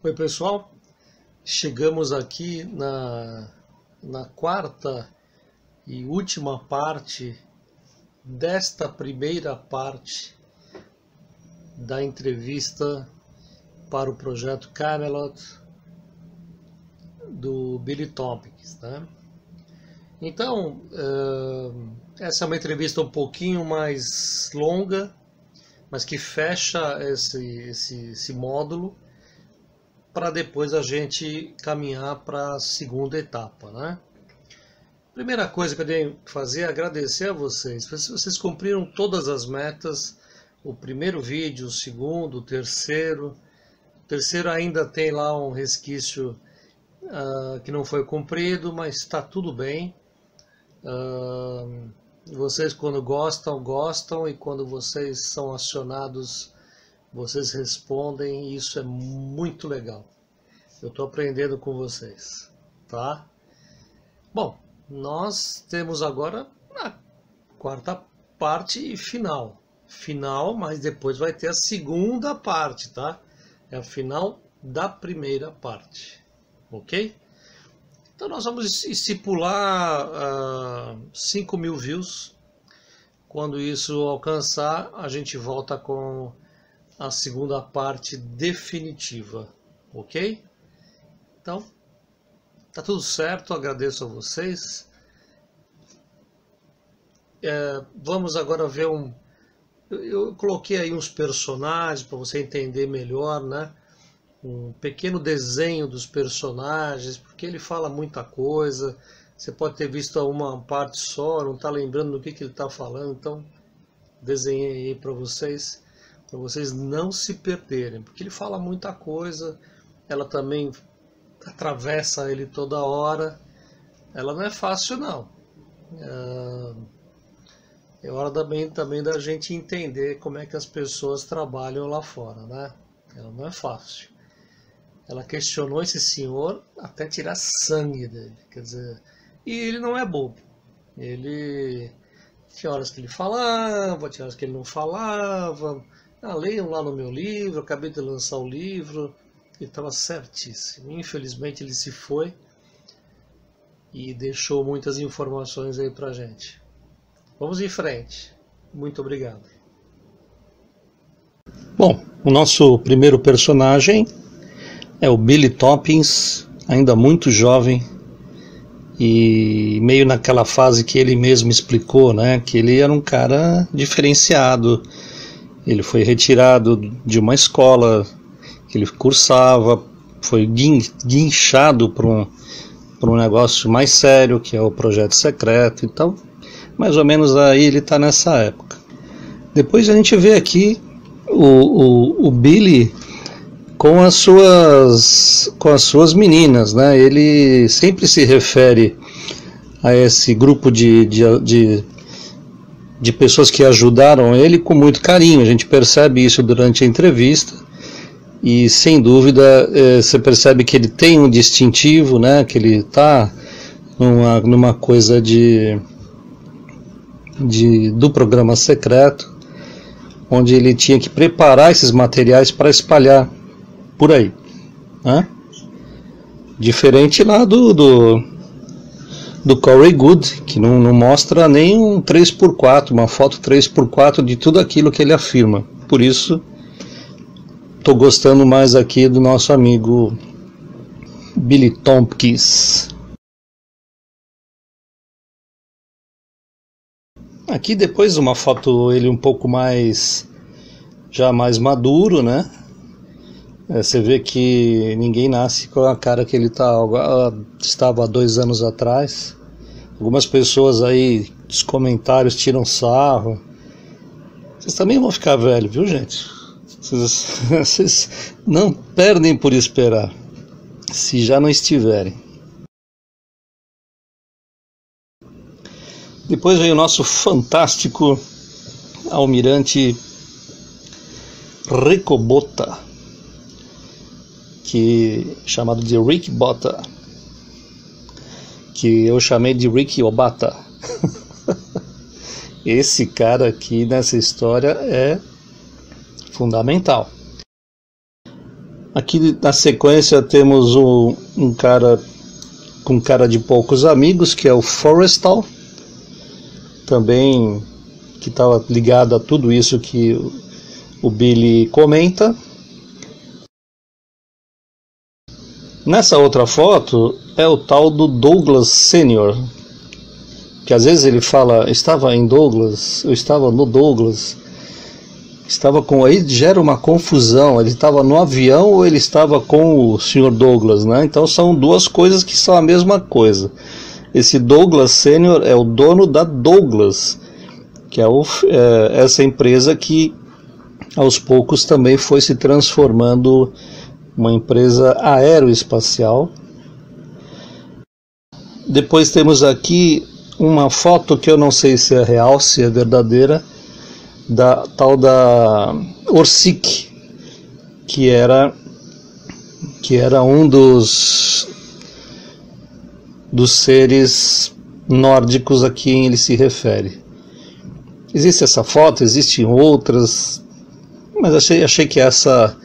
Oi pessoal, chegamos aqui na quarta e última parte desta primeira parte da entrevista para o projeto Camelot do Billy Tompkins, né? Então, essa é uma entrevista um pouquinho mais longa, mas que fecha esse módulo, para depois a gente caminhar para a segunda etapa, né? Primeira coisa que eu tenho que fazer é agradecer a vocês. Vocês cumpriram todas as metas, o primeiro vídeo, o segundo, o terceiro. O terceiro ainda tem lá um resquício que não foi cumprido, mas está tudo bem. Vocês quando gostam, gostam, e quando vocês são acionados, vocês respondem, e isso é muito legal. Eu estou aprendendo com vocês, tá? Bom, nós temos agora a quarta parte e final. Final, mas depois vai ter a segunda parte, tá? É a final da primeira parte, ok? Então nós vamos estipular 5.000 views. Quando isso alcançar, a gente volta com a segunda parte definitiva, ok? Então, tá tudo certo, agradeço a vocês. Vamos agora ver eu coloquei aí uns personagens para você entender melhor, né? Um pequeno desenho dos personagens, porque ele fala muita coisa. Você pode ter visto uma parte só, não está lembrando do que ele está falando, então desenhei aí para vocês não se perderem, porque ele fala muita coisa. Ela também atravessa ele toda hora. Ela não é fácil, não. É hora também da gente entender como é que as pessoas trabalham lá fora, né? Ela não é fácil. Ela questionou esse senhor até tirar sangue dele, quer dizer, e ele não é bobo. Ele tinha horas que ele falava, tinha horas que ele não falava. Leiam lá no meu livro, acabei de lançar o livro, ele estava certíssimo. Infelizmente ele se foi e deixou muitas informações aí pra gente. Vamos em frente. Muito obrigado. Bom, o nosso primeiro personagem é o Billy Tompkins, ainda muito jovem e meio naquela fase que ele mesmo explicou, né, que ele era um cara diferenciado. Ele foi retirado de uma escola que ele cursava, foi guinchado para um negócio mais sério, que é o projeto secreto. Então, mais ou menos aí ele está nessa época. Depois a gente vê aqui o Billy com as suas meninas, né? Ele sempre se refere a esse grupo de pessoas que ajudaram ele com muito carinho. A gente percebe isso durante a entrevista e, sem dúvida, você percebe que ele tem um distintivo, né? Que ele está numa coisa do programa secreto, onde ele tinha que preparar esses materiais para espalhar por aí, né? Diferente lá do Corey Goode, que não mostra nem um 3x4, uma foto 3x4 de tudo aquilo que ele afirma. Por isso, estou gostando mais aqui do nosso amigo Billy Tompkins. Aqui depois uma foto ele um pouco já mais maduro, né? Você vê que ninguém nasce com a cara que ele estava há 2 anos atrás. Algumas pessoas aí, nos comentários, tiram sarro. Vocês também vão ficar velhos, viu, gente? Vocês não perdem por esperar, se já não estiverem. Depois vem o nosso fantástico almirante Rico Botta, chamado de Rick Botta, que eu chamei de Ricky Obata. Esse cara aqui nessa história é fundamental. Aqui na sequência temos um cara com cara de poucos amigos, que é o Forrestal, também que estava ligado a tudo isso que o Billy comenta. Nessa outra foto é o tal do Douglas Senior, que às vezes ele fala, estava em Douglas, eu estava no Douglas, estava com, aí gera uma confusão, ele estava no avião ou ele estava com o Sr. Douglas, né? Então são duas coisas que são a mesma coisa. Esse Douglas Senior é o dono da Douglas, que é essa empresa que aos poucos também foi se transformando uma empresa aeroespacial. Depois temos aqui uma foto que eu não sei se é real, se é verdadeira, da tal da Orsic, que era um dos seres nórdicos a quem ele se refere. Existe essa foto, existem outras, mas achei que essa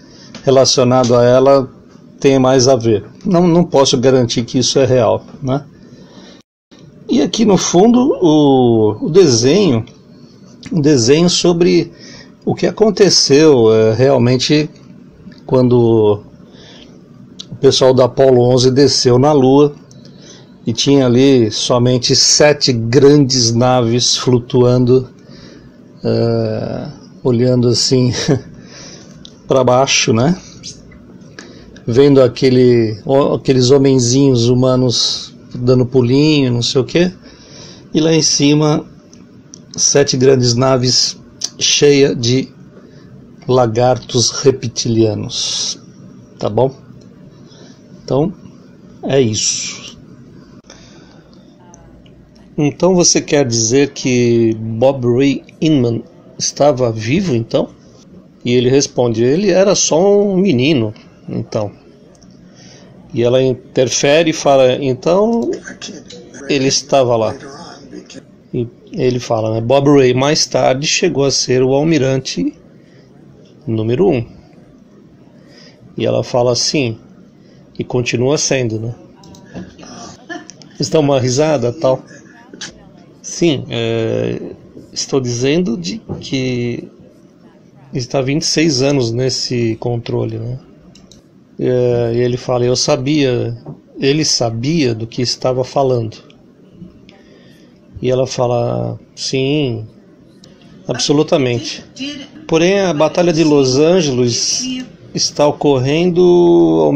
relacionado a ela tem mais a ver. Não posso garantir que isso é real, né? E aqui no fundo um desenho sobre o que aconteceu realmente quando o pessoal da Apollo 11 desceu na Lua e tinha ali somente 7 grandes naves flutuando, olhando assim para baixo, né? Vendo aqueles homenzinhos humanos dando pulinho, não sei o que, e lá em cima 7 grandes naves cheias de lagartos reptilianos, tá bom? Então é isso. Então você quer dizer que Bob Ray Inman estava vivo então? E ele responde, ele era só um menino, então. E ela interfere e fala, então ele estava lá. E ele fala, né, Bob Ray mais tarde chegou a ser o almirante número 1. E ela fala assim, e continua sendo, né? Está uma risada, tal. Sim, estou dizendo de que está 26 anos nesse controle, né? E ele fala, ele sabia do que estava falando. E ela fala, sim, absolutamente. Porém, a Batalha de Los Angeles está ocorrendo ao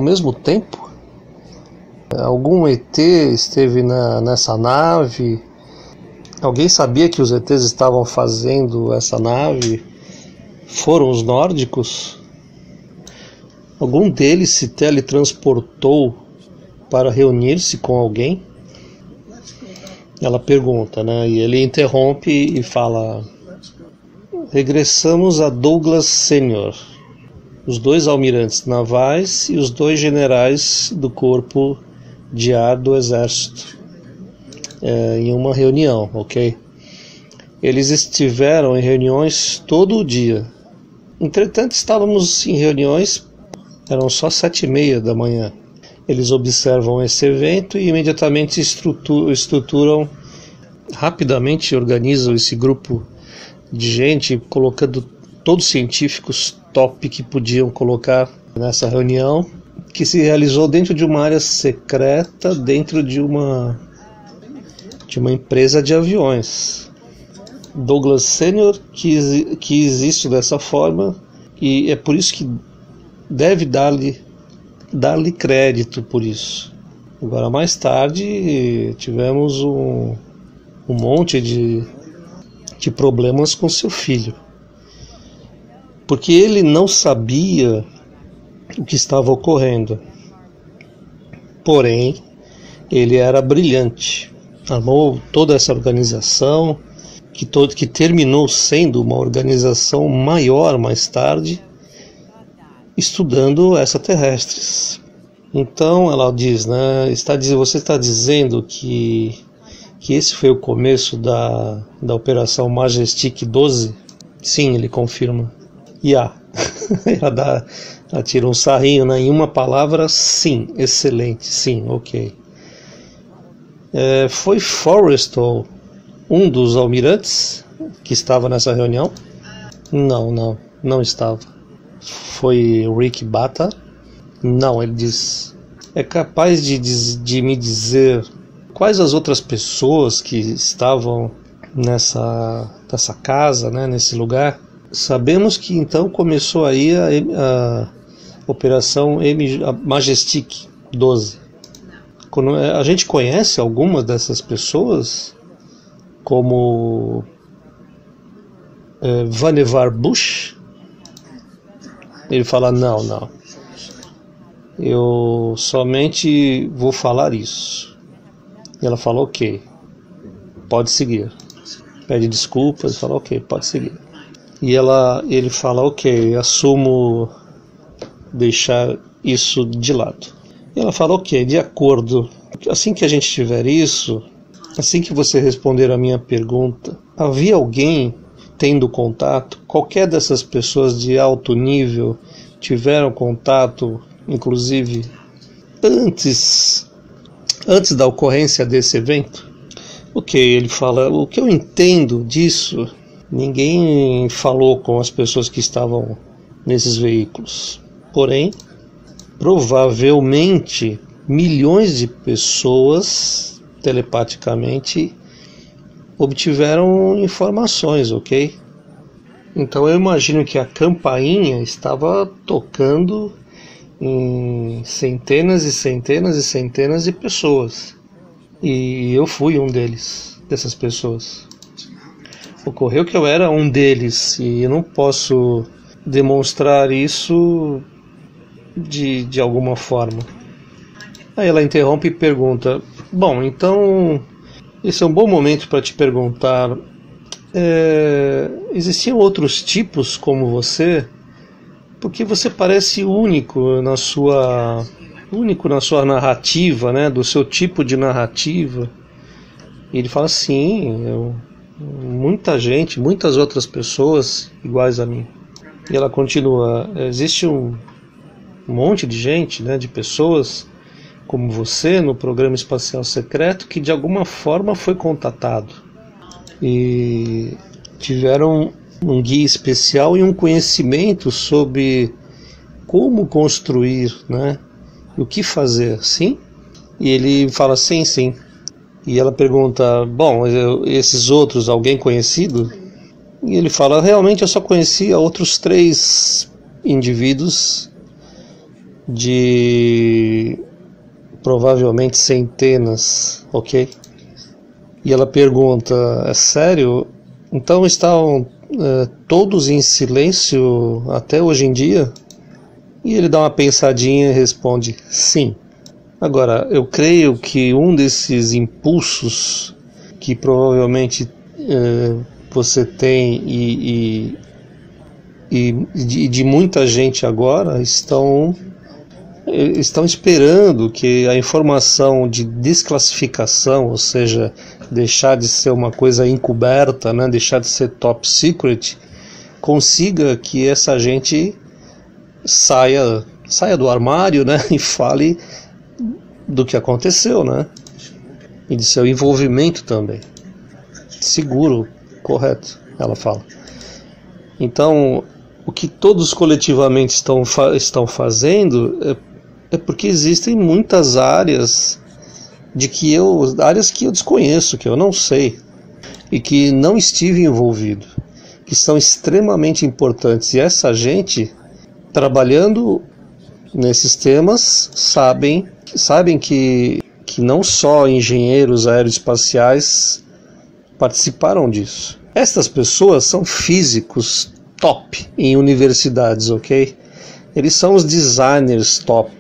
mesmo tempo? Algum ET esteve nessa nave? Alguém sabia que os ETs estavam fazendo essa nave? Foram os nórdicos? Algum deles se teletransportou para reunir-se com alguém? Ela pergunta, né? E ele interrompe e fala, regressamos a Douglas Senior, os 2 almirantes navais e os 2 generais do corpo de ar do exército, em uma reunião, ok? Eles estiveram em reuniões todo o dia. Entretanto, estávamos em reuniões, eram só 7:30 da manhã. Eles observam esse evento e imediatamente estruturam, rapidamente organizam esse grupo de gente, colocando todos os científicos top que podiam colocar nessa reunião, que se realizou dentro de uma área secreta, dentro de uma empresa de aviões. Douglas Senior que existe dessa forma, e é por isso que deve dar-lhe crédito por isso. Agora, mais tarde, tivemos um monte de problemas com seu filho, porque ele não sabia o que estava ocorrendo. Porém, ele era brilhante, armou toda essa organização, que terminou sendo uma organização maior mais tarde, estudando extraterrestres. Então ela diz, né, você está dizendo que esse foi o começo da Operação Majestic 12? Sim, ele confirma. Tira um sarrinho, né? Em uma palavra, sim, excelente, sim, ok. Foi Forrestal um dos almirantes que estava nessa reunião? Não estava. Foi Rick Bata? Não, ele diz. É capaz de me dizer quais as outras pessoas que estavam nessa casa, né, nesse lugar? Sabemos que então começou aí a Operação Majestic 12. A gente conhece algumas dessas pessoas, como Vannevar Bush. Ele fala, não. Eu somente vou falar isso. E ela fala, ok, pode seguir. Pede desculpas e fala, ok, pode seguir. E ele fala, ok, assumo deixar isso de lado. E ela fala, ok, de acordo. Assim que a gente tiver isso, assim que você responder a minha pergunta, havia alguém tendo contato? Qualquer dessas pessoas de alto nível tiveram contato, inclusive antes da ocorrência desse evento? Ok, ele fala, o que eu entendo disso, ninguém falou com as pessoas que estavam nesses veículos. Porém, provavelmente milhões de pessoas telepaticamente obtiveram informações, ok? Então eu imagino que a campainha estava tocando em centenas e centenas e centenas de pessoas. E eu fui um dessas pessoas. Ocorreu que eu era um deles e eu não posso demonstrar isso de alguma forma. Aí ela interrompe e pergunta, bom, então esse é um bom momento para te perguntar, existiam outros tipos como você? Porque você parece único na sua narrativa, né, do seu tipo de narrativa. E ele fala, sim, muita gente, muitas outras pessoas iguais a mim. E ela continua, existe um monte de gente, né, de pessoas como você no programa espacial secreto que de alguma forma foi contatado e tiveram um guia especial e um conhecimento sobre como construir, né, e o que fazer, sim? E ele fala sim. E ela pergunta, bom, esses outros, alguém conhecido? E ele fala, realmente eu só conhecia outros 3 indivíduos de provavelmente centenas, ok? E ela pergunta, é sério? Então estavam todos em silêncio até hoje em dia? E ele dá uma pensadinha e responde, sim. Agora, eu creio que um desses impulsos que provavelmente você tem e de muita gente agora estão esperando que a informação de desclassificação, ou seja, deixar de ser uma coisa encoberta, né, deixar de ser top secret, consiga que essa gente saia do armário, né, e fale do que aconteceu, né, e de seu envolvimento também. Seguro, correto, ela fala. Então, o que todos coletivamente estão fazendo é porque existem muitas áreas áreas que eu desconheço, que eu não sei, e que não estive envolvido, que são extremamente importantes. E essa gente, trabalhando nesses temas, sabem que não só engenheiros aeroespaciais participaram disso. Estas pessoas são físicos top em universidades, ok? Eles são os designers top.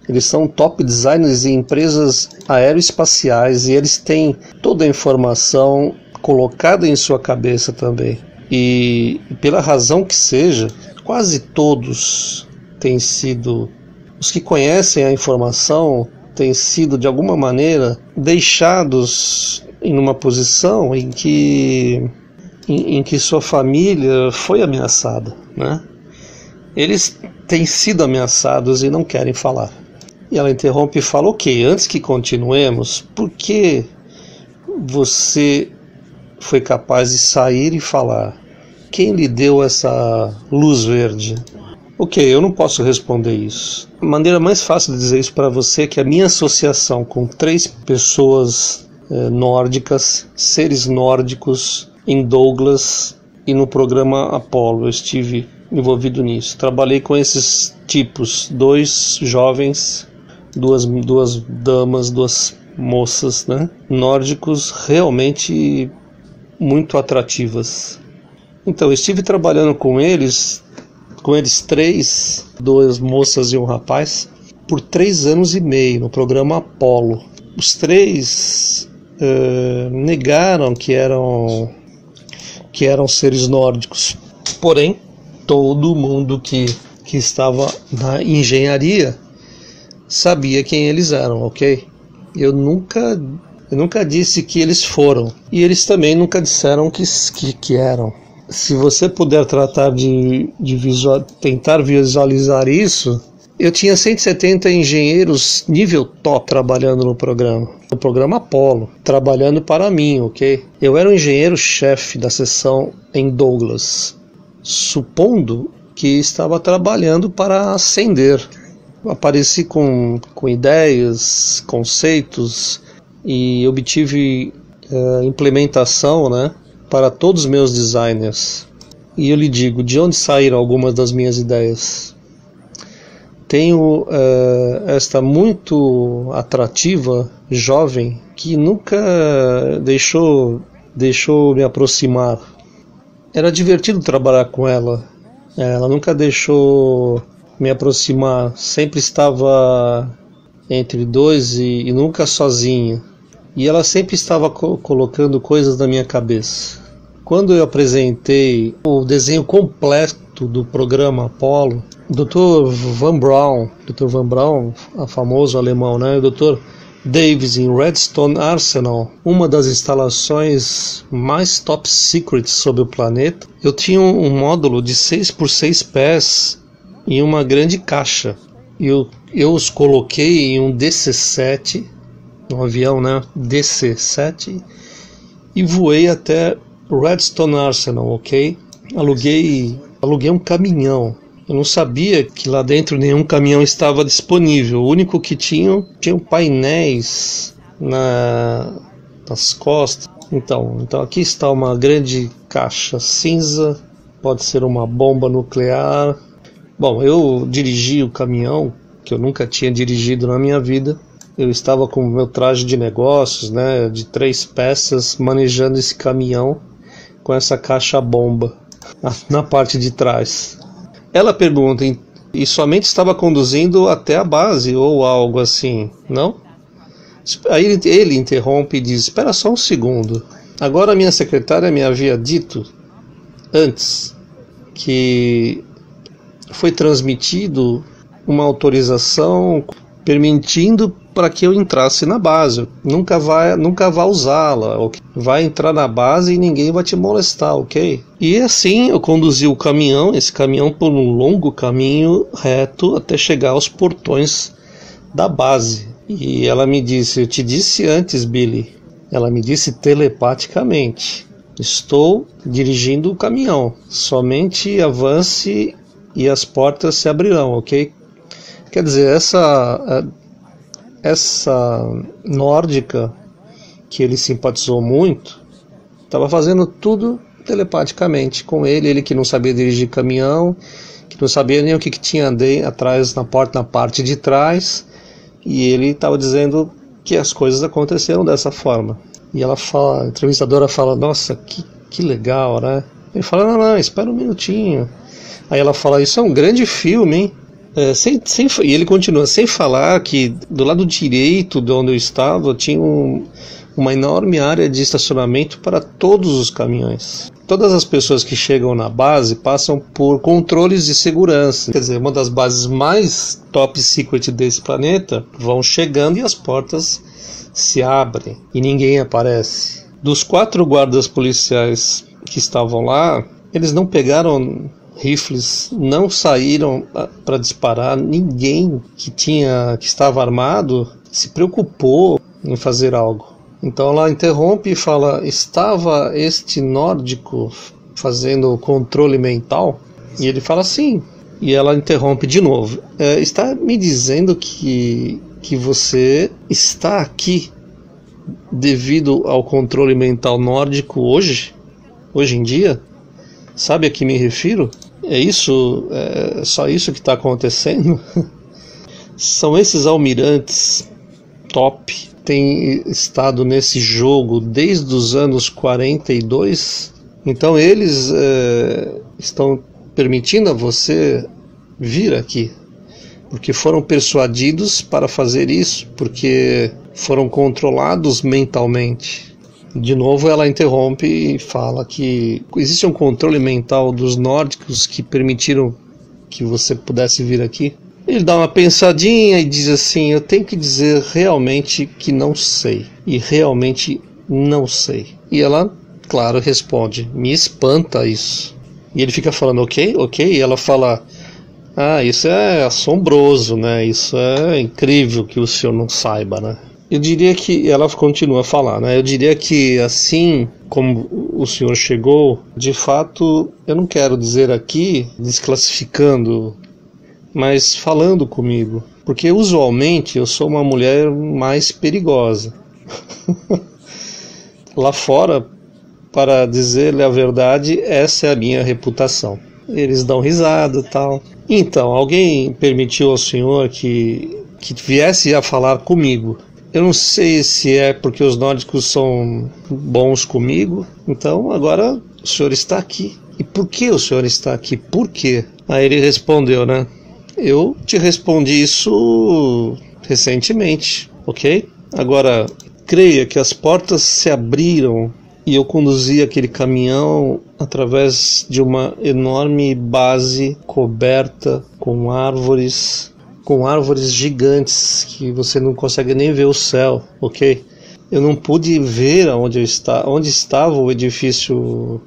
Eles são top designers em empresas aeroespaciais e eles têm toda a informação colocada em sua cabeça também. E pela razão que seja, quase todos têm sido, os que conhecem a informação, têm sido de alguma maneira deixados em uma posição em que sua família foi ameaçada, né? eles têm sido ameaçados e não querem falar. E ela interrompe e fala: ok, antes que continuemos, por que você foi capaz de sair e falar? Quem lhe deu essa luz verde? Ok, eu não posso responder isso. A maneira mais fácil de dizer isso para você é que a minha associação com 3 pessoas nórdicas, seres nórdicos, em Douglas e no programa Apollo, eu estive envolvido nisso. Trabalhei com esses tipos, 2 jovens, duas damas, 2 moças, né? Nórdicos realmente muito atrativas. Então, eu estive trabalhando com eles 3, 2 moças e um rapaz, por 3 anos e meio no programa Apollo. Os 3 negaram que eram seres nórdicos. Porém, todo mundo que estava na engenharia sabia quem eles eram, ok? Eu nunca disse que eles foram. E eles também nunca disseram que eram. Se você puder tratar de tentar visualizar isso, eu tinha 170 engenheiros nível top trabalhando no programa Apollo, trabalhando para mim, ok? Eu era o engenheiro-chefe da seção em Douglas, supondo que estava trabalhando para ascender. Apareci com ideias, conceitos e obtive implementação, né, para todos os meus designers. E eu lhe digo, de onde saíram algumas das minhas ideias? Tenho esta muito atrativa jovem que nunca deixou me aproximar. Era divertido trabalhar com ela. Ela nunca deixou me aproximar. Sempre estava entre 2 e nunca sozinha. E ela sempre estava colocando coisas na minha cabeça. Quando eu apresentei o desenho completo do programa Apollo, o Dr. Van Braun, famoso alemão, né? O Dr. Davis em Redstone Arsenal, uma das instalações mais top secret sobre o planeta, eu tinha um módulo de 6 por 6 pés em uma grande caixa. Eu os coloquei em um DC-7, um avião, né? DC-7, e voei até Redstone Arsenal, ok? Aluguei um caminhão. Eu não sabia que lá dentro nenhum caminhão estava disponível. O único que tinham painéis nas costas. Então aqui está uma grande caixa cinza. Pode ser uma bomba nuclear. Bom, eu dirigi o caminhão, que eu nunca tinha dirigido na minha vida. Eu estava com o meu traje de negócios, né, de 3 peças, manejando esse caminhão com essa caixa bomba na parte de trás. Ela pergunta, e somente estava conduzindo até a base ou algo assim, não? Aí ele interrompe e diz: espera só um segundo. Agora a minha secretária me havia dito antes que foi transmitido uma autorização permitindo para que eu entrasse na base. Nunca vá usá-la, okay? Vai entrar na base e ninguém vai te molestar, ok? E assim eu conduzi esse caminhão por um longo caminho reto até chegar aos portões da base. E ela me disse: eu te disse antes, Billy. Ela me disse telepaticamente: estou dirigindo o caminhão, somente avance e as portas se abrirão, ok? Quer dizer, essa nórdica que ele simpatizou muito estava fazendo tudo telepaticamente com ele que não sabia dirigir caminhão, que não sabia nem o que tinha atrás na parte de trás, e ele estava dizendo que as coisas aconteceram dessa forma. E a entrevistadora fala: nossa, que legal, né? Ele fala: não, espera um minutinho. Aí ela fala: isso é um grande filme, hein? E ele continua, sem falar que do lado direito de onde eu estava tinha uma enorme área de estacionamento para todos os caminhões. Todas as pessoas que chegam na base passam por controles de segurança. Quer dizer, uma das bases mais top secret desse planeta, vão chegando e as portas se abrem e ninguém aparece. Dos 4 guardas policiais que estavam lá, eles não pegaram rifles não saíram para disparar. Ninguém que estava armado se preocupou em fazer algo. Então ela interrompe e fala: estava este nórdico fazendo controle mental? E ele fala sim. E ela interrompe de novo: está me dizendo que você está aqui devido ao controle mental nórdico hoje em dia? Sabe a que me refiro? É só isso que está acontecendo? São esses almirantes top, têm estado nesse jogo desde os anos 42, então eles estão permitindo a você vir aqui, porque foram persuadidos para fazer isso, porque foram controlados mentalmente. De novo ela interrompe e fala que existe um controle mental dos nórdicos que permitiram que você pudesse vir aqui. Ele dá uma pensadinha e diz assim: eu tenho que dizer realmente que não sei, e realmente não sei. E ela, claro, responde: me espanta isso. E ele fica falando ok, e ela fala: isso é assombroso, né? Isso é incrível que o senhor não saiba, né? Eu diria que, ela continua a falar, né? Eu diria que assim como o senhor chegou, de fato, eu não quero dizer aqui desclassificando, mas falando comigo, porque usualmente eu sou uma mulher mais perigosa. Lá fora, para dizer-lhe a verdade, essa é a minha reputação. Eles dão risada e tal. Então, alguém permitiu ao senhor que viesse a falar comigo. Eu não sei se é porque os nórdicos são bons comigo. Então, agora o senhor está aqui. E por que o senhor está aqui? Por quê? Aí ele respondeu, né? Eu te respondi isso recentemente, ok? Agora, creia que as portas se abriram e eu conduzi aquele caminhão através de uma enorme base coberta com árvores gigantes que você não consegue nem ver o céu, ok? Eu não pude ver onde estava o edifício,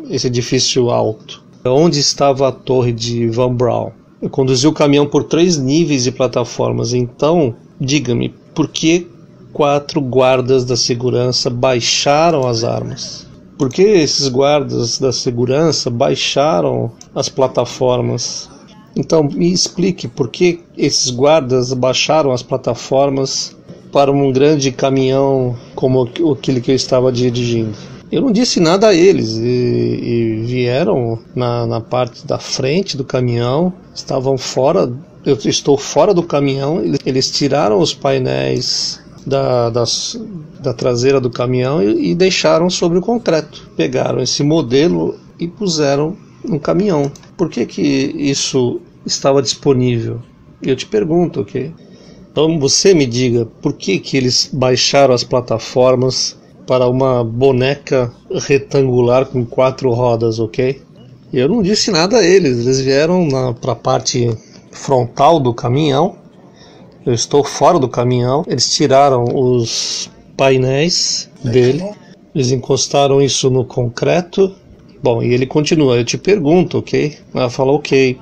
esse edifício alto, onde estava a torre de Van Braun. Eu conduzi o caminhão por 3 níveis de plataformas. Então, diga-me, por que 4 guardas da segurança baixaram as armas? Por que esses guardas da segurança baixaram as plataformas? Então, me explique por que esses guardas baixaram as plataformas para um grande caminhão como aquele que eu estava dirigindo. Eu não disse nada a eles e vieram na parte da frente do caminhão, estavam fora, eu estou fora do caminhão, eles tiraram os painéis da traseira do caminhão e deixaram sobre o concreto. Pegaram esse modelo e puseram no caminhão. Por que isso estava disponível? Eu te pergunto, ok? Então você me diga, por que eles baixaram as plataformas para uma boneca retangular com 4 rodas, ok? Eu não disse nada a eles vieram para a parte frontal do caminhão, eu estou fora do caminhão, eles tiraram os painéis dele, eles encostaram isso no concreto. Bom, e ele continua, eu te pergunto, ok? Ela fala, ok,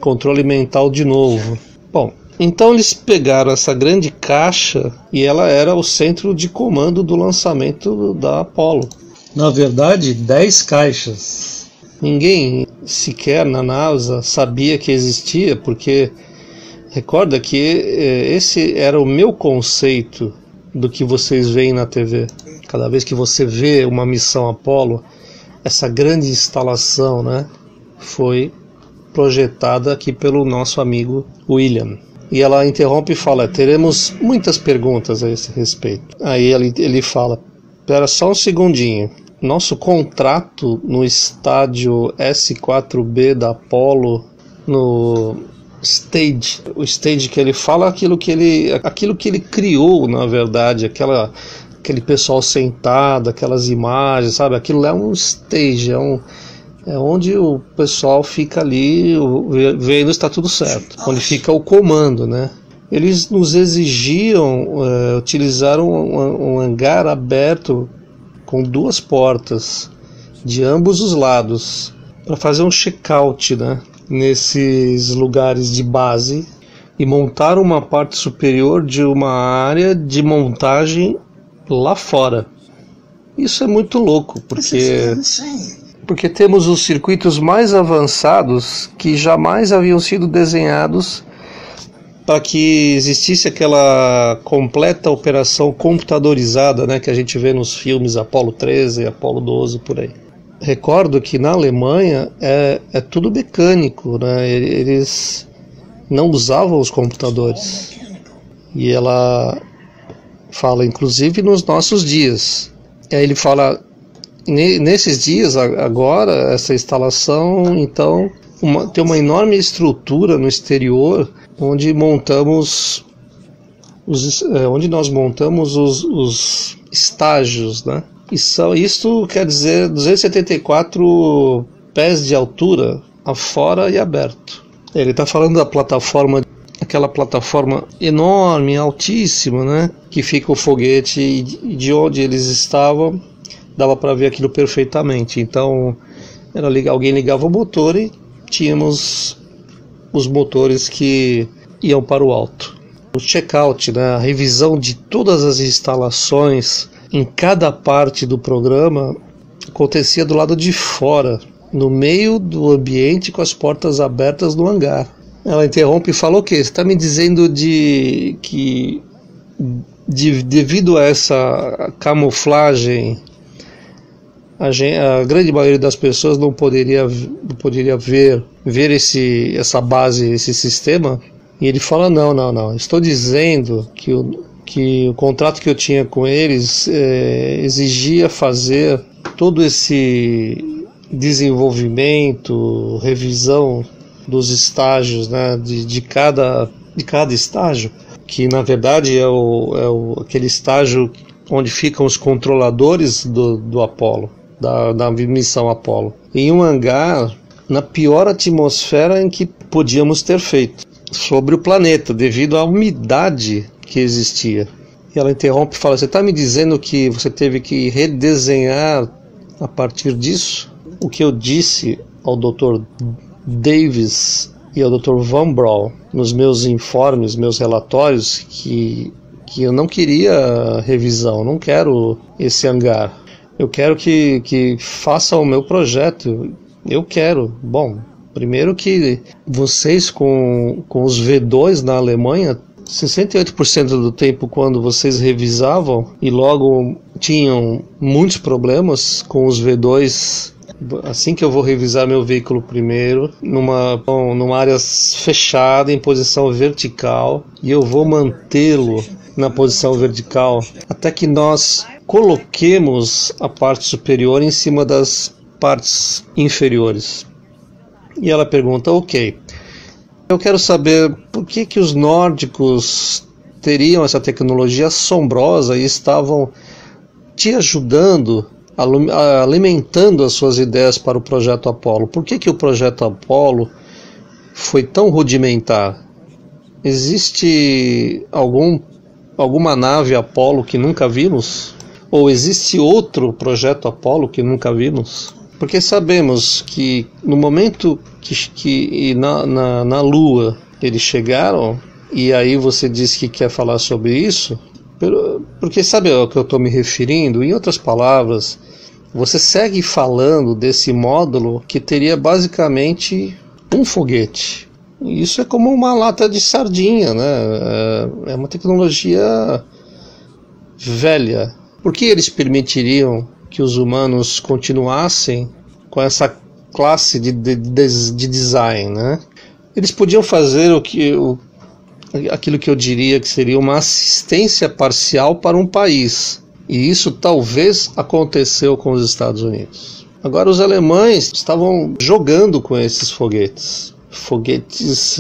controle mental de novo. Bom, então eles pegaram essa grande caixa e ela era o centro de comando do lançamento da Apollo. Na verdade, 10 caixas. Ninguém sequer na NASA sabia que existia, porque recorda que esse era o meu conceito do que vocês veem na TV. Cada vez que você vê uma missão Apollo, essa grande instalação, né, foi projetada aqui pelo nosso amigo William. E ela interrompe e fala, teremos muitas perguntas a esse respeito. Aí ele fala, espera só um segundinho. Nosso contrato no estádio S4B da Apollo, no stage, o stage que ele fala, aquilo que ele criou, na verdade, aquele pessoal sentado, aquelas imagens, sabe? Aquilo é um stage, é onde o pessoal fica ali vendo se está tudo certo, onde fica o comando, né? Eles nos exigiam utilizar um hangar aberto com 2 portas de ambos os lados. para fazer um check-out, né, nesses lugares de base e montar uma parte superior de uma área de montagem lá fora. Isso é muito louco, porque temos os circuitos mais avançados que jamais haviam sido desenhados para que existisse aquela completa operação computadorizada, né, que a gente vê nos filmes Apollo 13, Apollo 12, por aí. Recordo que na Alemanha é tudo mecânico, né? Eles não usavam os computadores. E ela fala, inclusive, nos nossos dias. E aí ele fala, nesses dias, agora, essa instalação, então, tem uma enorme estrutura no exterior, onde montamos onde nós montamos os estágios, né? Isto quer dizer 274 pés de altura, afora e aberto. Ele está falando da plataforma, aquela plataforma enorme, altíssima, né? Que fica o foguete, e de onde eles estavam dava para ver aquilo perfeitamente. Então alguém ligava o motor e tínhamos os motores que iam para o alto. O check-out, né, a revisão de todas as instalações em cada parte do programa acontecia do lado de fora, no meio do ambiente, com as portas abertas no hangar. Ela interrompe e fala: o quê? Você está me dizendo que devido a essa camuflagem a grande maioria das pessoas não poderia ver essa base, esse sistema? E ele fala: não, estou dizendo que o contrato que eu tinha com eles exigia fazer todo esse desenvolvimento, revisão dos estágios, né, de cada estágio, que na verdade é aquele estágio onde ficam os controladores do Apollo, da missão Apollo, em um hangar na pior atmosfera em que podíamos ter feito, sobre o planeta, devido à umidade que existia. E ela interrompe e fala: você está me dizendo que você teve que redesenhar a partir disso? O que eu disse ao Dr. Davis e ao Dr. Van Braun nos meus informes, meus relatórios, que eu não queria revisão, não quero esse hangar. Eu quero que faça o meu projeto. Eu quero. Bom, primeiro que vocês com os V2 na Alemanha, 68% do tempo, quando vocês revisavam e logo tinham muitos problemas com os V2, assim que eu vou revisar meu veículo primeiro, numa área fechada, em posição vertical, e eu vou mantê-lo na posição vertical até que nós coloquemos a parte superior em cima das partes inferiores. E ela pergunta: ok, eu quero saber por que os nórdicos teriam essa tecnologia assombrosa e estavam te ajudando, alimentando as suas ideias para o projeto Apollo. Por que o projeto Apollo foi tão rudimentar? Existe alguma nave Apollo que nunca vimos? Ou existe outro projeto Apollo que nunca vimos? Porque sabemos que no momento que na Lua eles chegaram, e aí você diz que quer falar sobre isso, porque sabe ao que eu estou me referindo? Em outras palavras, você segue falando desse módulo que teria basicamente um foguete. Isso é como uma lata de sardinha, né? É uma tecnologia velha. Por que eles permitiriam que os humanos continuassem com essa classe de design, né? Eles podiam fazer aquilo que eu diria que seria uma assistência parcial para um país, e isso talvez aconteceu com os Estados Unidos. Agora os alemães estavam jogando com esses foguetes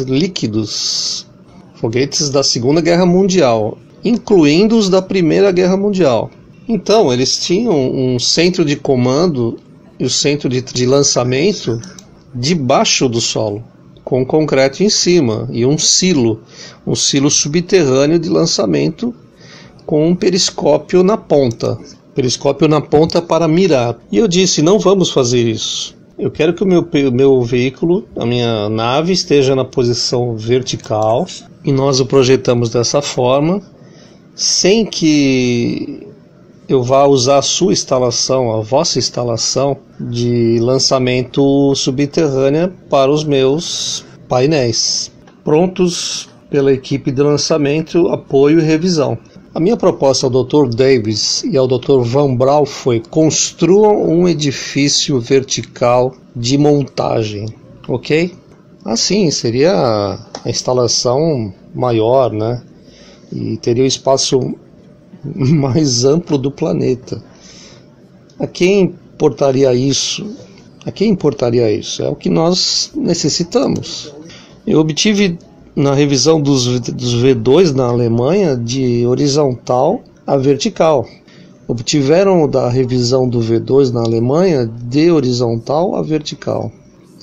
líquidos, foguetes da Segunda Guerra Mundial, incluindo os da Primeira Guerra Mundial. Então, eles tinham um centro de comando e o centro de lançamento debaixo do solo, com concreto em cima, e um silo subterrâneo de lançamento com um periscópio na ponta para mirar. E eu disse: não vamos fazer isso. Eu quero que o meu veículo, a minha nave, esteja na posição vertical e nós o projetamos dessa forma, sem que eu vá usar a sua instalação, a vossa instalação de lançamento subterrânea para os meus painéis, prontos pela equipe de lançamento, apoio e revisão. A minha proposta ao Dr. Davis e ao Dr. Van Braun foi: construam um edifício vertical de montagem, ok? Assim seria a instalação maior, né? E teria o espaço mais amplo do planeta. A quem importaria isso? A quem importaria isso? É o que nós necessitamos. Eu obtive na revisão dos V2 na Alemanha de horizontal a vertical. Obtiveram da revisão do V2 na Alemanha de horizontal a vertical,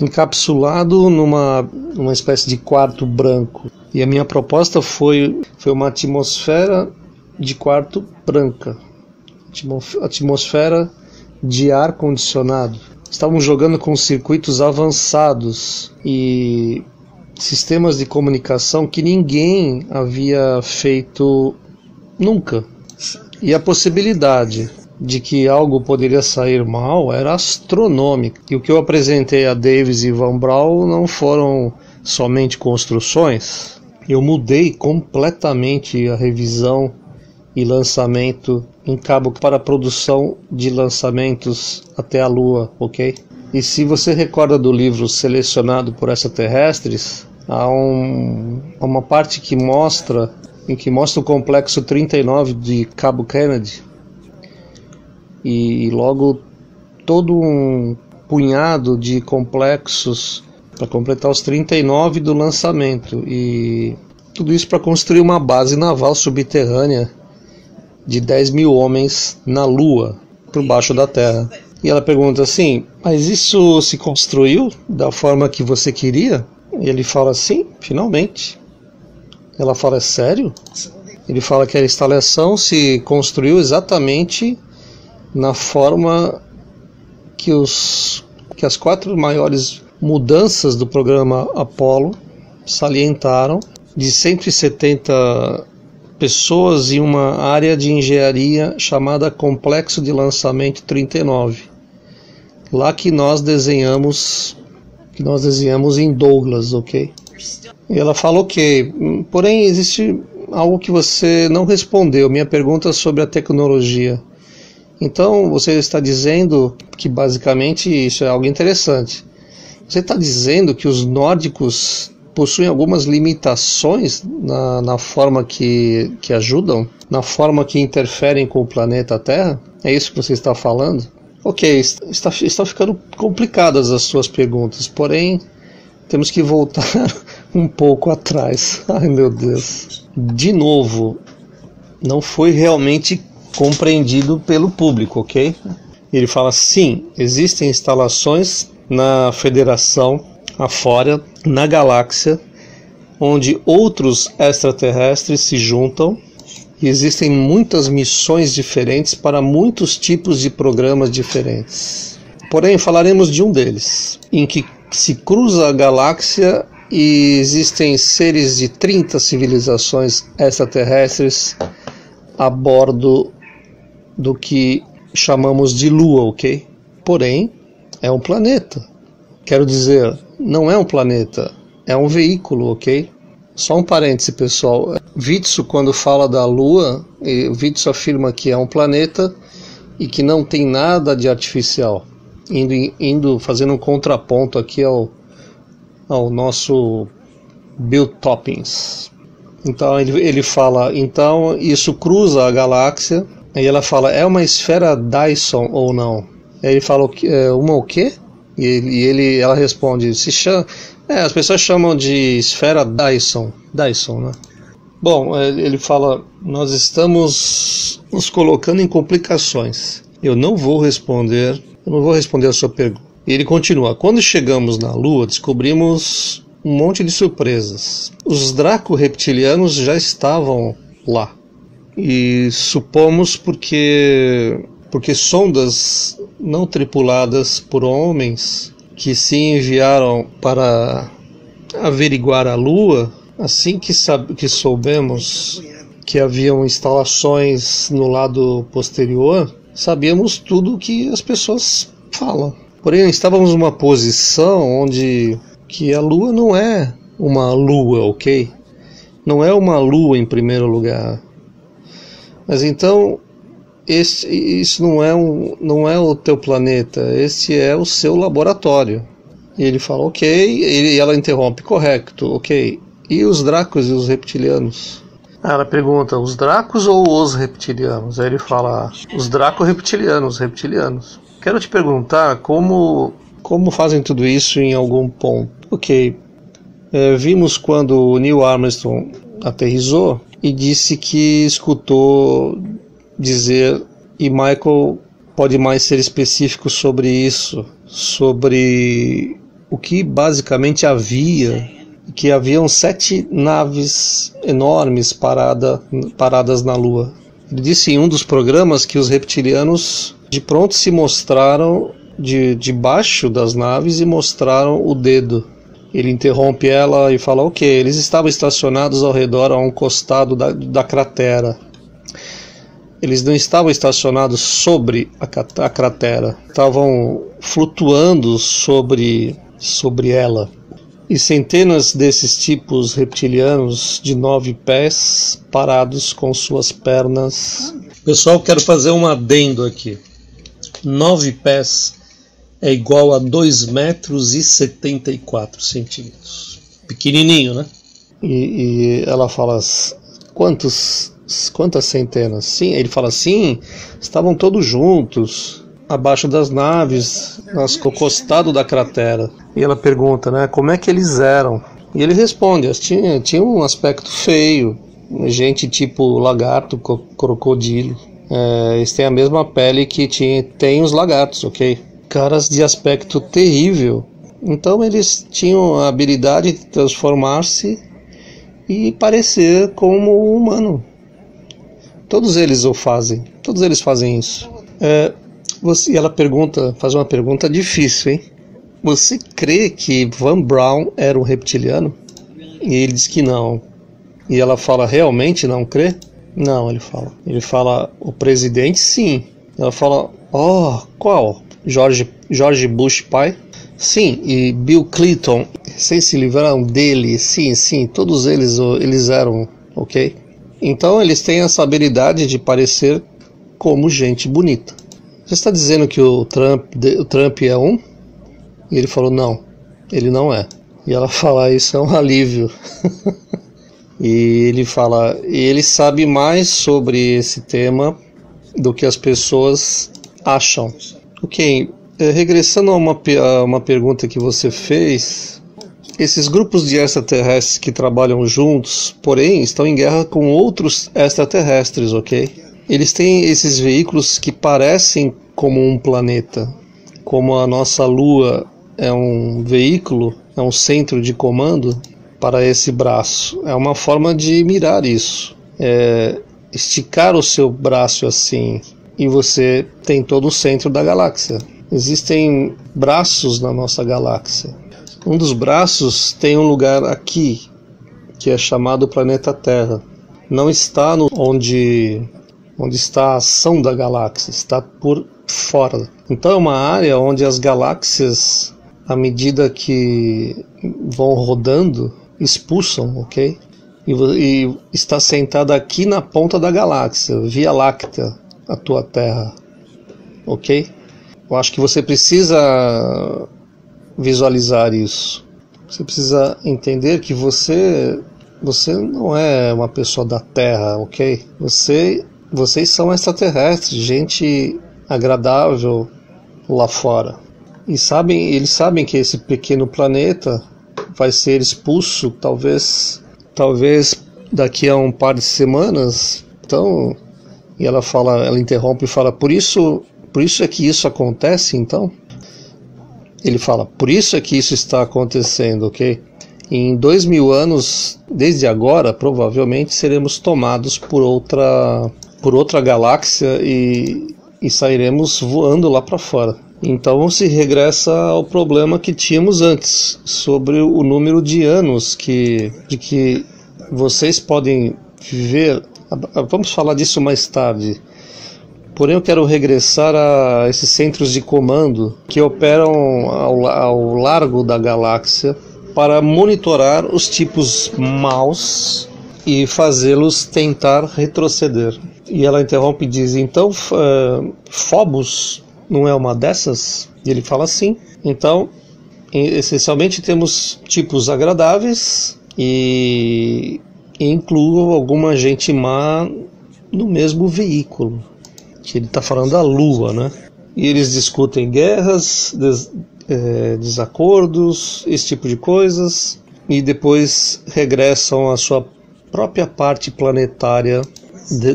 encapsulado numa espécie de quarto branco. E a minha proposta foi uma atmosfera de quarto branca, atmosfera de ar condicionado. Estavam jogando com circuitos avançados e sistemas de comunicação que ninguém havia feito nunca. E a possibilidade de que algo poderia sair mal era astronômica. E o que eu apresentei a Davis e Van Braun não foram somente construções. Eu mudei completamente a revisão e lançamento em cabo para a produção de lançamentos até a Lua, ok? E se você recorda do livro Selecionado por Extraterrestres, há uma parte que mostra o complexo 39 de Cabo Kennedy e logo todo um punhado de complexos para completar os 39 do lançamento, e tudo isso para construir uma base naval subterrânea de 10 mil homens na Lua, por baixo da Terra. E ela pergunta assim: mas isso se construiu da forma que você queria? E ele fala: sim, finalmente. Ela fala: é sério? Ele fala que a instalação se construiu exatamente na forma que as 4 maiores mudanças do programa Apollo salientaram, de 170 pessoas em uma área de engenharia chamada Complexo de Lançamento 39. Lá que nós desenhamos em Douglas, ok? E ela falou ok, porém existe algo que você não respondeu, minha pergunta sobre a tecnologia. Então você está dizendo que basicamente isso é algo interessante. Você está dizendo que os nórdicos possuem algumas limitações na forma que ajudam, na forma que interferem com o planeta Terra? É isso que você está falando? Ok, está ficando complicadas as suas perguntas, porém temos que voltar um pouco atrás. Ai meu Deus. De novo, não foi realmente compreendido pelo público, ok? Ele fala: sim, existem instalações na Federação, afora, na galáxia, onde outros extraterrestres se juntam, e existem muitas missões diferentes para muitos tipos de programas diferentes. Porém, falaremos de um deles, em que se cruza a galáxia e existem seres de 30 civilizações extraterrestres a bordo do que chamamos de Lua, ok? Porém, é um planeta. Quero dizer, não é um planeta, é um veículo, ok? Só um parêntese, pessoal. Witzel, quando fala da Lua, Witzel afirma que é um planeta e que não tem nada de artificial, fazendo um contraponto aqui ao nosso Bill Toppings. Então ele fala, então isso cruza a galáxia, aí ela fala: é uma esfera Dyson ou não? Aí ele fala: uma o quê? E ela responde: as pessoas chamam de esfera Dyson, né? Bom, ele fala: nós estamos nos colocando em complicações. Eu não vou responder a sua pergunta. E ele continua: quando chegamos na Lua, descobrimos um monte de surpresas. Os Draco-reptilianos já estavam lá. E supomos porque sondas não tripuladas por homens que se enviaram para averiguar a Lua, assim que soubemos que haviam instalações no lado posterior, sabíamos tudo o que as pessoas falam. Porém, estávamos numa posição onde que a Lua não é uma Lua, ok? Não é uma Lua em primeiro lugar. Mas então, isso não é o teu planeta, esse é o seu laboratório. E ele fala, ok, e ela interrompe, correto, ok. E os Dracos e os reptilianos? Ela pergunta, os Dracos ou os reptilianos? Aí ele fala, os Draco-reptilianos, reptilianos. Quero te perguntar como fazem tudo isso em algum ponto. Ok, vimos quando o Neil Armstrong aterrissou e disse que escutou dizer, e Michael pode mais ser específico sobre isso, sobre o que basicamente havia, que haviam 7 naves enormes paradas na Lua. Ele disse em um dos programas que os reptilianos de pronto se mostraram debaixo das naves e mostraram o dedo. Ele interrompe ela e fala, ok, eles estavam estacionados ao redor a um costado da cratera. Eles não estavam estacionados sobre a cratera, estavam flutuando sobre ela. E centenas desses tipos reptilianos de 9 pés parados com suas pernas. Pessoal, quero fazer um adendo aqui. 9 pés é igual a 2,74 metros. Pequenininho, né? E ela fala, quantas centenas? Sim, ele fala, sim, estavam todos juntos, abaixo das naves, no costado da cratera. E ela pergunta, né, como é que eles eram? E ele responde, tinha um aspecto feio, gente tipo lagarto, crocodilo. Eles têm a mesma pele que tem os lagartos, ok? Caras de aspecto terrível. Então eles tinham a habilidade de transformar-se e parecer como um humano. Todos eles o fazem. Todos eles fazem isso. E ela faz uma pergunta difícil, hein? Você crê que Van Braun era um reptiliano? E ele diz que não. E ela fala, realmente não crê? Não, ele fala. Ele fala, o presidente sim. Ela fala, qual? George Bush pai? Sim, e Bill Clinton. Vocês se livraram dele? Sim, todos eles eram, ok? Então eles têm essa habilidade de parecer como gente bonita. Você está dizendo que o Trump é um? E ele falou, não, ele não é. E ela fala, isso é um alívio. E ele fala, ele sabe mais sobre esse tema do que as pessoas acham. Ok, regressando a uma pergunta que você fez, esses grupos de extraterrestres que trabalham juntos, porém, estão em guerra com outros extraterrestres, ok? Eles têm esses veículos que parecem como um planeta, como a nossa Lua é um veículo, é um centro de comando para esse braço. É uma forma de mirar isso. Esticar o seu braço assim e você tem todo o centro da galáxia. Existem braços na nossa galáxia. Um dos braços tem um lugar aqui, que é chamado planeta Terra. Não está onde está a ação da galáxia, está por fora. Então é uma área onde as galáxias, à medida que vão rodando, expulsam, ok? E está sentada aqui na ponta da galáxia, Via Láctea, a tua Terra, ok? Eu acho que você precisa visualizar isso. Você precisa entender que você não é uma pessoa da Terra, ok? Vocês são extraterrestres, gente agradável lá fora. E eles sabem que esse pequeno planeta vai ser expulso, talvez daqui a um par de semanas. Então, e ela interrompe e fala, por isso é que isso acontece, então? Ele fala, por isso é que isso está acontecendo, ok? Em 2000 anos, desde agora, provavelmente seremos tomados por outra galáxia e sairemos voando lá para fora. Então se regressa ao problema que tínhamos antes, sobre o número de anos de que vocês podem viver. Vamos falar disso mais tarde. Porém, eu quero regressar a esses centros de comando que operam ao largo da galáxia para monitorar os tipos maus e fazê-los tentar retroceder. E ela interrompe e diz, então, Phobos não é uma dessas? E ele fala sim. Então, essencialmente temos tipos agradáveis e incluo alguma gente má no mesmo veículo. Que ele está falando da Lua, né? E eles discutem guerras, desacordos, esse tipo de coisas, e depois regressam à sua própria parte planetária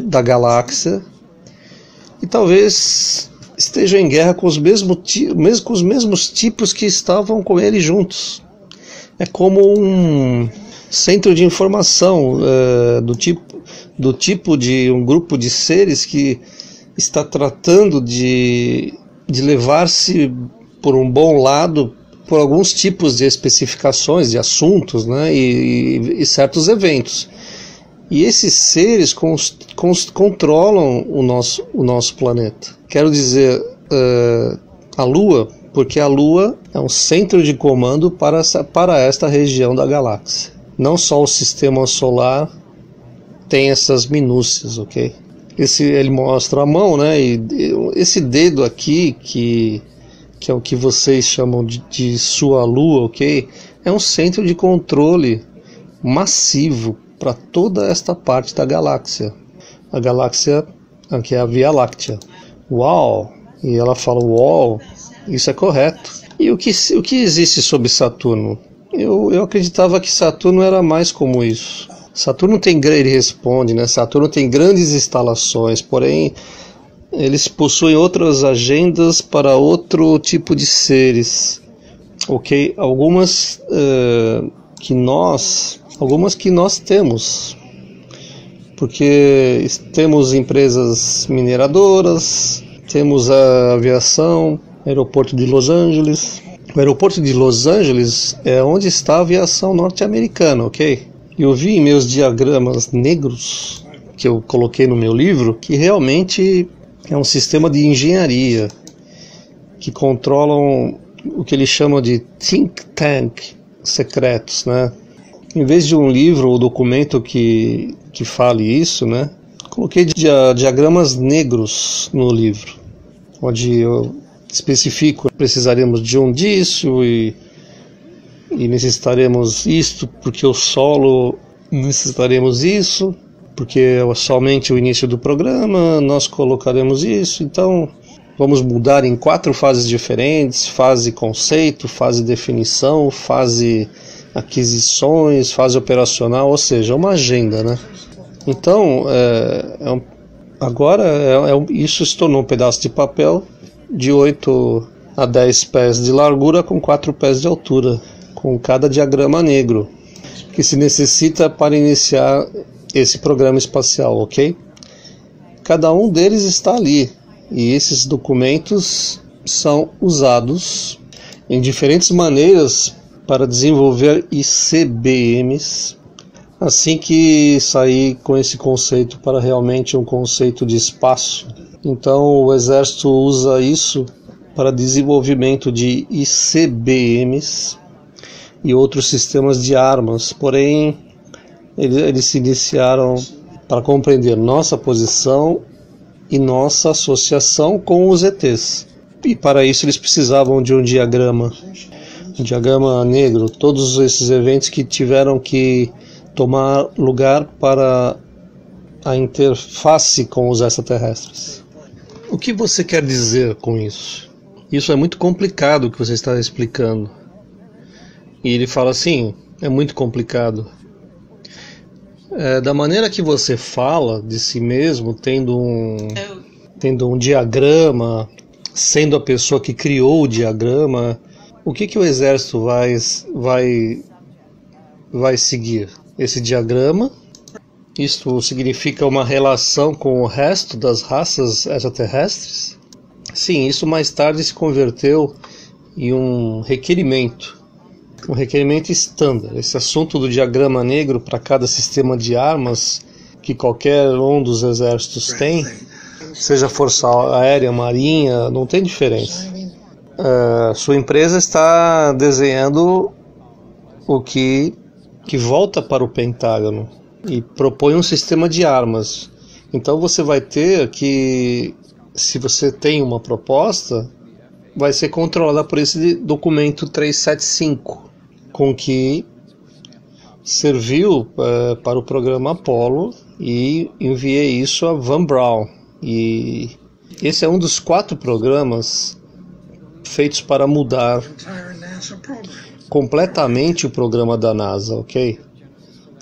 da galáxia, e talvez estejam em guerra com os mesmos tipos que estavam com ele juntos. É como um centro de informação do tipo de um grupo de seres que está tratando de levar-se por um bom lado por alguns tipos de especificações de assuntos, né, e certos eventos. E esses seres controlam o nosso planeta. Quero dizer, a Lua, porque a Lua é um centro de comando para esta região da galáxia. Não só o sistema solar tem essas minúcias, ok? Ele mostra a mão, né? E esse dedo aqui, que é o que vocês chamam de sua Lua, ok? É um centro de controle massivo para toda esta parte da galáxia. A galáxia, que é a Via Láctea. Uau! E ela fala, uau, isso é correto. E o que existe sobre Saturno? Eu acreditava que Saturno era mais como isso. Saturno ele responde, né? Saturno tem grandes instalações, porém eles possuem outras agendas para outro tipo de seres, ok? Algumas que nós temos, porque temos empresas mineradoras, temos a aviação, aeroporto de Los Angeles. O aeroporto de Los Angeles é onde está a aviação norte-americana, ok? Eu vi em meus diagramas negros, que eu coloquei no meu livro, que realmente é um sistema de engenharia que controlam o que eles chamam de think tank secretos, né? Em vez de um livro ou documento que fale isso, né? Coloquei diagramas negros no livro, onde eu especifico, precisaríamos de disso e necessitaremos isto, porque o solo necessitaremos isso, porque é somente o início do programa, nós colocaremos isso, então vamos mudar em 4 fases diferentes, fase conceito, fase definição, fase aquisições, fase operacional, ou seja, uma agenda, né? Então, agora isso se tornou um pedaço de papel de 8 a 10 pés de largura com 4 pés de altura, com cada diagrama negro que se necessita para iniciar esse programa espacial, ok? Cada um deles está ali, e esses documentos são usados em diferentes maneiras para desenvolver ICBMs, assim que sair com esse conceito para realmente um conceito de espaço. Então o Exército usa isso para desenvolvimento de ICBMs e outros sistemas de armas, porém eles se iniciaram para compreender nossa posição e nossa associação com os ETs. E para isso eles precisavam de um diagrama negro, todos esses eventos que tiveram que tomar lugar para a interface com os extraterrestres. O que você quer dizer com isso? Isso é muito complicado o que você está explicando. E ele fala assim, é muito complicado. Da maneira que você fala de si mesmo, tendo um diagrama, sendo a pessoa que criou o diagrama, o que o exército vai seguir? Esse diagrama? Isto significa uma relação com o resto das raças extraterrestres? Sim, isso mais tarde se converteu em um requerimento estándar. Esse assunto do diagrama negro para cada sistema de armas que qualquer um dos exércitos tem, seja Força Aérea, Marinha, não tem diferença. Sua empresa está desenhando o que volta para o Pentágono e propõe um sistema de armas. Então você vai ter que, se você tem uma proposta, vai ser controlada por esse documento 375, com que serviu para o programa Apollo, e enviei isso a Van Braun. E esse é um dos 4 programas feitos para mudar completamente o programa da NASA, ok?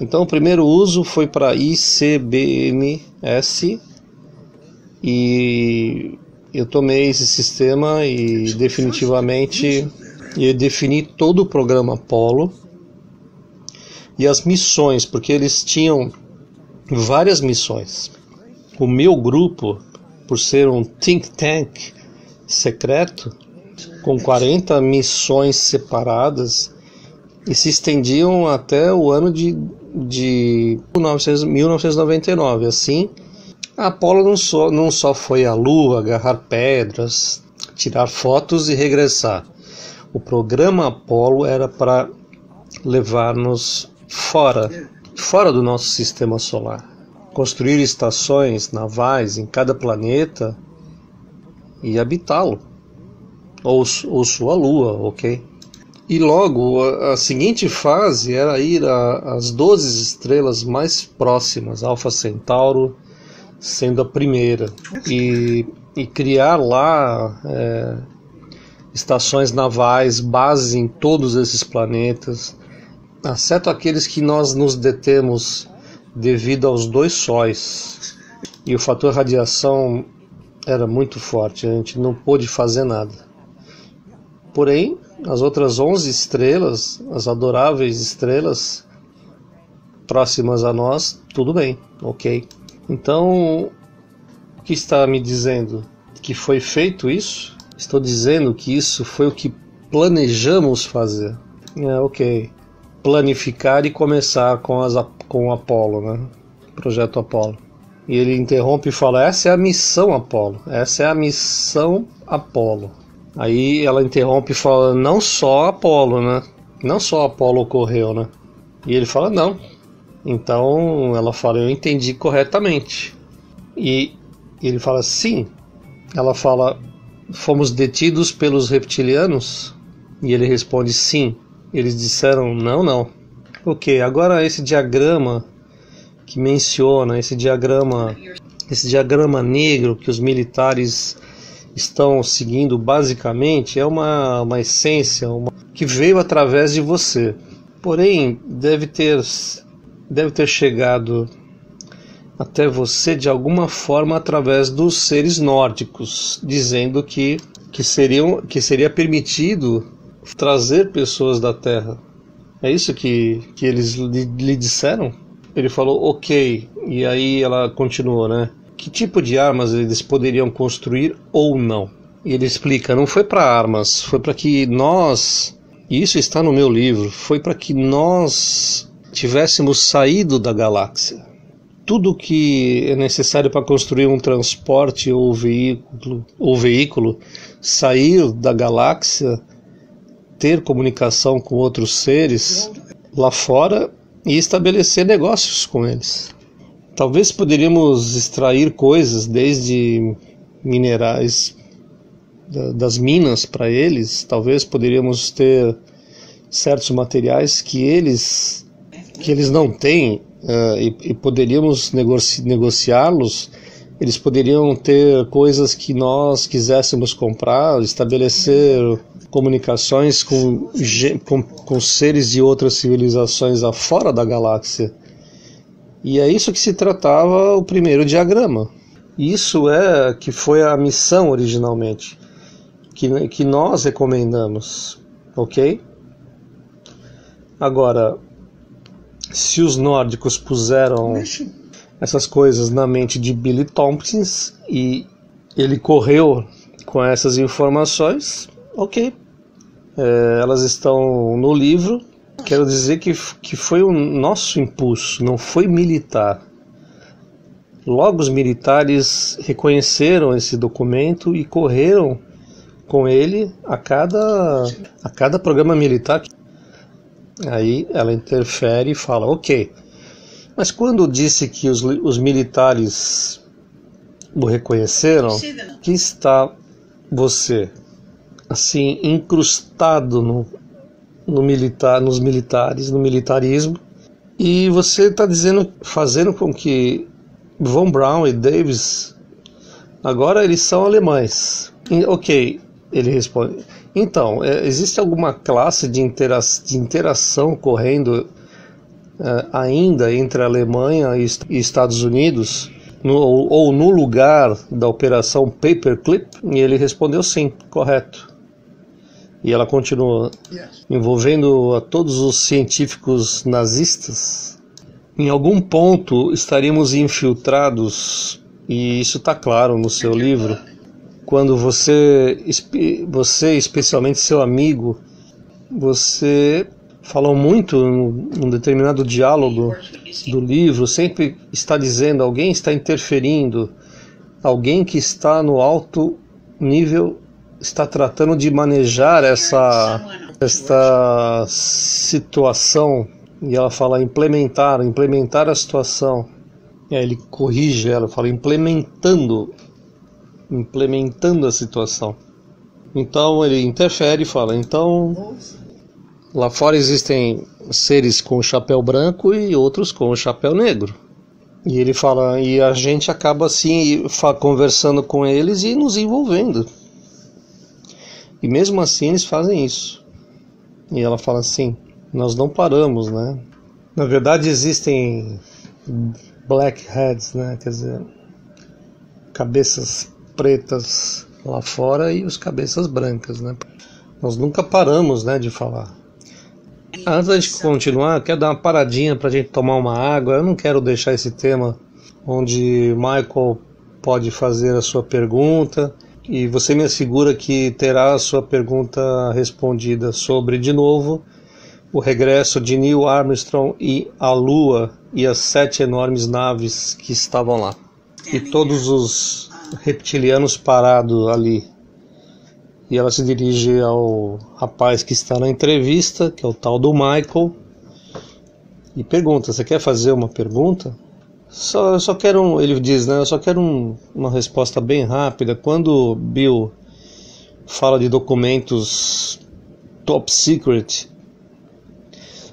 Então o primeiro uso foi para ICBMS, e eu tomei esse sistema e definitivamente eu defini todo o programa Apollo e as missões, porque eles tinham várias missões. O meu grupo, por ser um think tank secreto, com 40 missões separadas, e se estendiam até o ano de 1999. Assim, a Apollo não só foi à Lua agarrar pedras, tirar fotos e regressar. O programa Apollo era para levar-nos fora do nosso sistema solar, construir estações navais em cada planeta e habitá-lo, ou sua lua, ok? E logo a seguinte fase era ir às 12 estrelas mais próximas, Alfa Centauro sendo a primeira, e criar lá estações navais, bases em todos esses planetas, exceto aqueles que nós nos detemos devido aos 2 sóis, e o fator radiação era muito forte, a gente não pôde fazer nada. Porém, as outras 11 estrelas, as adoráveis estrelas próximas a nós, tudo bem, ok? Então, o que está me dizendo? Que foi feito isso? Estou dizendo que isso foi o que planejamos fazer. Ok. Planificar e começar com o Apollo, né? Projeto Apollo. E ele interrompe e fala: essa é a missão Apollo. Essa é a missão Apollo. Aí ela interrompe e fala: não só Apollo, né? Não só Apollo ocorreu, né? E ele fala: não. Então ela fala: eu entendi corretamente. E ele fala: sim. Ela fala: fomos detidos pelos reptilianos? E ele responde: sim. Eles disseram: não. Ok, agora esse diagrama que menciona, esse diagrama negro que os militares estão seguindo, basicamente é uma essência que veio através de você. Porém, deve ter chegado até você de alguma forma através dos seres nórdicos, dizendo que seria permitido trazer pessoas da Terra. É isso que eles lhe disseram? Ele falou: ok. E aí ela continuou, né? Que tipo de armas eles poderiam construir ou não? E ele explica: não foi para armas, foi para que nós, e isso está no meu livro, foi para que nós tivéssemos saído da galáxia. Tudo que é necessário para construir um transporte ou veículo, sair da galáxia, ter comunicação com outros seres lá fora e estabelecer negócios com eles. Talvez poderíamos extrair coisas, desde minerais das minas para eles. Talvez poderíamos ter certos materiais que eles não têm, e poderíamos negociá-los. Eles poderiam ter coisas que nós quiséssemos comprar, estabelecer comunicações com seres de outras civilizações afora da galáxia. E é isso que se tratava o primeiro diagrama. Isso que foi a missão originalmente, que nós recomendamos, ok? Agora, se os nórdicos puseram essas coisas na mente de Billy Tompkins e ele correu com essas informações, ok, elas estão no livro. Quero dizer que foi o nosso impulso, não foi militar. Logo os militares reconheceram esse documento e correram com ele a cada programa militar. Aí ela interfere e fala, ok, mas quando disse que os militares o reconheceram, que está você assim incrustado no militarismo, e você está fazendo com que Von Braun e Davis agora eles são alemães. Ok, ele responde. Então, existe alguma classe de interação ocorrendo ainda entre a Alemanha e Estados Unidos, ou no lugar da operação Paperclip? E ele respondeu sim, correto. E ela continua, envolvendo a todos os científicos nazistas. Em algum ponto estaríamos infiltrados, e isso está claro no seu livro, quando você, especialmente seu amigo, você falou muito num determinado diálogo do livro, sempre está dizendo, alguém está interferindo, alguém que está no alto nível está tratando de manejar esta situação, e ela fala implementar a situação. E aí ele corrige ela, fala implementando a situação. Então ele interfere e fala, então lá fora existem seres com o chapéu branco e outros com o chapéu negro. E ele fala, e a gente acaba assim conversando com eles e nos envolvendo. E mesmo assim eles fazem isso. E ela fala assim, nós não paramos, né? Na verdade existem blackheads, né? Quer dizer, cabeças pretas lá fora e os cabeças brancas, né? Nós nunca paramos, né, de falar. Antes de continuar, eu quero dar uma paradinha para a gente tomar uma água. Eu não quero deixar esse tema onde Michael pode fazer a sua pergunta e você me assegura que terá a sua pergunta respondida sobre, de novo, o regresso de Neil Armstrong e a Lua e as 7 enormes naves que estavam lá. E todos os reptilianos parados ali. E ela se dirige ao rapaz que está na entrevista, que é o tal do Michael, e pergunta, você quer fazer uma pergunta? Eu só quero, ele diz, né, eu só quero uma resposta bem rápida. Quando Bill fala de documentos top secret,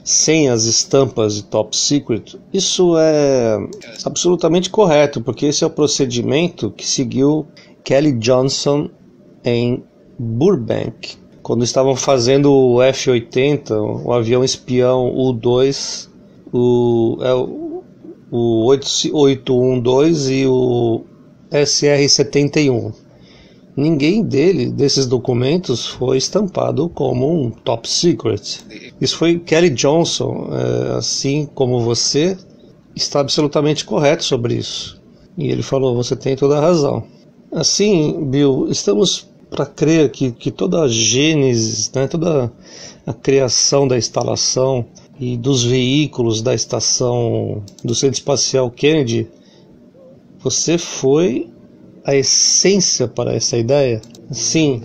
sem as estampas de top secret, isso é absolutamente correto, porque esse é o procedimento que seguiu Kelly Johnson em Burbank, quando estavam fazendo o F-80, o avião espião U-2, o 812 e o SR-71. Ninguém desses documentos foi estampado como um top secret. Isso foi Kelly Johnson, assim como você, está absolutamente correto sobre isso. E ele falou, você tem toda a razão. Assim, Bill, estamos para crer que toda a gênese, né, toda a criação da instalação e dos veículos da estação do Centro Espacial Kennedy, você foi a essência para essa ideia? Sim.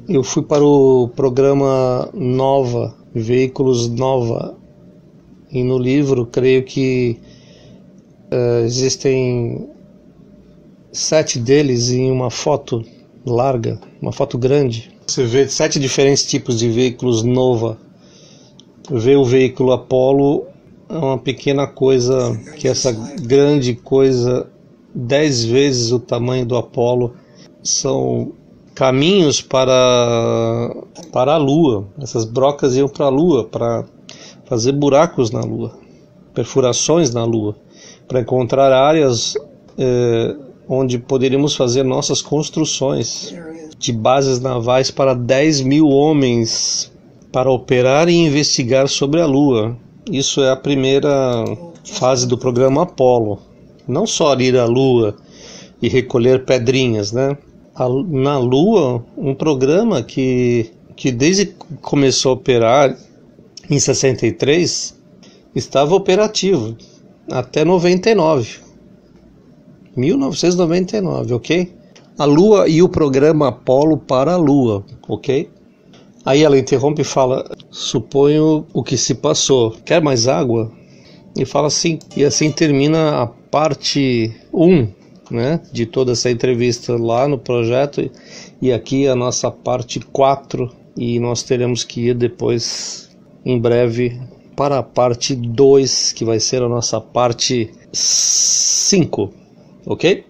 Eu fui para o programa Nova, Veículos Nova, e no livro creio que existem 7 deles em uma foto larga, uma foto grande. Você vê 7 diferentes tipos de veículos Nova. Ver o veículo Apollo é uma pequena coisa, que essa grande coisa, 10 vezes o tamanho do Apollo, são caminhos para a Lua. Essas brocas iam para a Lua, para fazer buracos na Lua, perfurações na Lua, para encontrar áreas onde poderíamos fazer nossas construções de bases navais para 10 mil homens para operar e investigar sobre a Lua. Isso é a primeira fase do programa Apollo. Não só ir à Lua, e recolher pedrinhas, né? Na Lua, um programa que desde que começou a operar em 63, estava operativo até 1999, ok? A Lua e o programa Apollo para a Lua, ok? Aí ela interrompe e fala, suponho o que se passou, quer mais água? E fala assim, e assim termina a parte 1, né, de toda essa entrevista lá no projeto, e aqui a nossa parte 4, e nós teremos que ir depois, em breve, para a parte 2, que vai ser a nossa parte 5, ok?